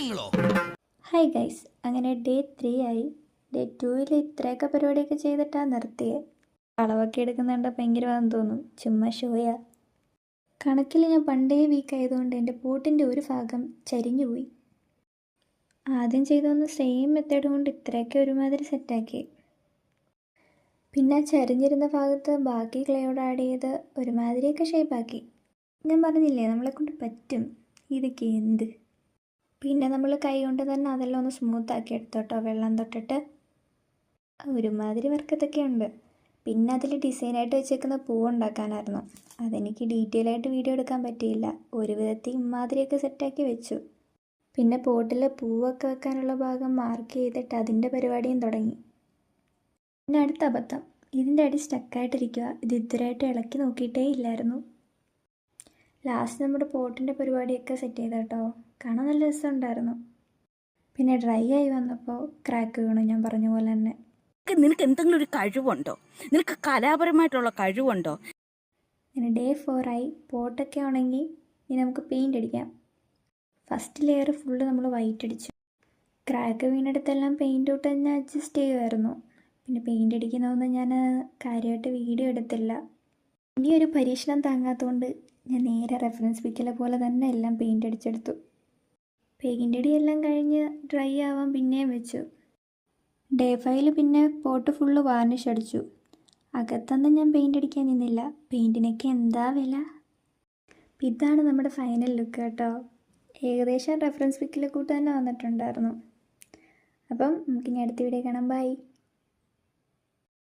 Hi guys, അങ്ങനെ day 3 ആയി. Day 2 ഇത്രയൊക്കെ പരിപാടിയൊക്കെ ചെയ്തിട്ടാണ് നിർത്തിയത്. അളവൊക്കെ എടുക്കുന്നുണ്ട് ഭയങ്കരമാണെന്ന് തോന്നും, ചുമ്മാ ഷോയാ. കണക്കിൽ ഞാൻ പണ്ടേ വീക്ക് ആയതുകൊണ്ട് എൻ്റെ പോട്ടിൻ്റെ ഒരു ഭാഗം ചരിഞ്ഞുപോയി. ആദ്യം ചെയ്തൊന്ന് സെയിം മെത്തേഡ് കൊണ്ട് ഇത്രയൊക്കെ ഒരുമാതിരി സെറ്റാക്കി. പിന്നെ ചരിഞ്ഞിരുന്ന ഭാഗത്ത് ബാക്കി ക്ലേയോട് ആഡ് ചെയ്ത് ഒരുമാതിരിയൊക്കെ ഷേപ്പാക്കി. ഞാൻ പറഞ്ഞില്ലേ നമ്മളെക്കൊണ്ട് പറ്റും, ഇതൊക്കെ എന്ത്. പിന്നെ നമ്മൾ കൈ കൊണ്ട് തന്നെ അതെല്ലാം ഒന്ന് സ്മൂത്താക്കി എടുത്തോട്ടോ, വെള്ളം തൊട്ടിട്ട്. ഒരുമാതിരി വർക്കത്തൊക്കെ ഉണ്ട്. പിന്നെ അതിൽ ഡിസൈനായിട്ട് വെച്ചേക്കുന്ന പൂവുണ്ടാക്കാനായിരുന്നു. അതെനിക്ക് ഡീറ്റെയിൽ ആയിട്ട് വീഡിയോ എടുക്കാൻ പറ്റിയില്ല. ഒരു വിധത്തിൽ ഇമാതിരിയൊക്കെ സെറ്റാക്കി വെച്ചു. പിന്നെ പോട്ടിൽ പൂവൊക്കെ വെക്കാനുള്ള ഭാഗം മാർക്ക് ചെയ്തിട്ട് അതിൻ്റെ പരിപാടിയും തുടങ്ങി. പിന്നെ അടുത്ത അബദ്ധം, ഇതിൻ്റെ അടി സ്റ്റക്കായിട്ടിരിക്കുക. ഇത് ഇതുവരെയായിട്ട് ഇളക്കി നോക്കിയിട്ടേ ഇല്ലായിരുന്നു. ലാസ്റ്റ് നമ്മുടെ പോട്ടിൻ്റെ പരിപാടിയൊക്കെ സെറ്റ് ചെയ്ത കേട്ടോ, കാണാൻ നല്ല രസമുണ്ടായിരുന്നു. പിന്നെ ഡ്രൈ ആയി വന്നപ്പോൾ ക്രാക്ക് വീണു, ഞാൻ പറഞ്ഞ പോലെ തന്നെ. നിനക്ക് എന്തെങ്കിലും ഒരു കഴിവുണ്ടോ? നിനക്ക് കലാപരമായിട്ടുള്ള കഴിവുണ്ടോ? പിന്നെ ഡേ 4 ആയി. പോട്ടൊക്കെ ഉണങ്ങി. ഇനി നമുക്ക് പെയിൻ്റ് അടിക്കാം. ഫസ്റ്റ് ലെയർ ഫുള്ള് നമ്മൾ വൈറ്റ് അടിച്ചു. ക്രാക്ക് വീണെടുത്തെല്ലാം പെയിൻ്റ് തൊട്ട് തന്നെ അഡ്ജസ്റ്റ് ചെയ്യുമായിരുന്നു. പിന്നെ പെയിൻ്റ് അടിക്കുന്നതൊന്നും ഞാൻ കാര്യമായിട്ട് വീഡിയോ എടുത്തില്ല. ഇനി ഒരു പരീക്ഷണം താങ്ങാത്തതുകൊണ്ട് ഞാൻ നേരെ റെഫറൻസ് പിക്കിലെ പോലെ തന്നെ എല്ലാം പെയിൻ്റ് അടിച്ചെടുത്തു. പെയിൻ്റ് അടിയെല്ലാം കഴിഞ്ഞ് ഡ്രൈ ആവാൻ പിന്നെയും വെച്ചു. ഡേ 5 പിന്നെ പോട്ട് ഫുള്ള് വാർണിഷ് അടിച്ചു. അകത്തൊന്നും ഞാൻ പെയിൻ്റ് അടിക്കാൻ നിന്നില്ല, പെയിൻറ്റിനൊക്കെ എന്താ വില. ഇതാണ് നമ്മുടെ ഫൈനൽ ലുക്ക് കേട്ടോ. ഏകദേശം റെഫറൻസ് പിക്കിലെ കൂട്ട് തന്നെ വന്നിട്ടുണ്ടായിരുന്നു. അപ്പം നമുക്കിനി അടുത്ത വീഡിയോ കാണാം. ബൈ.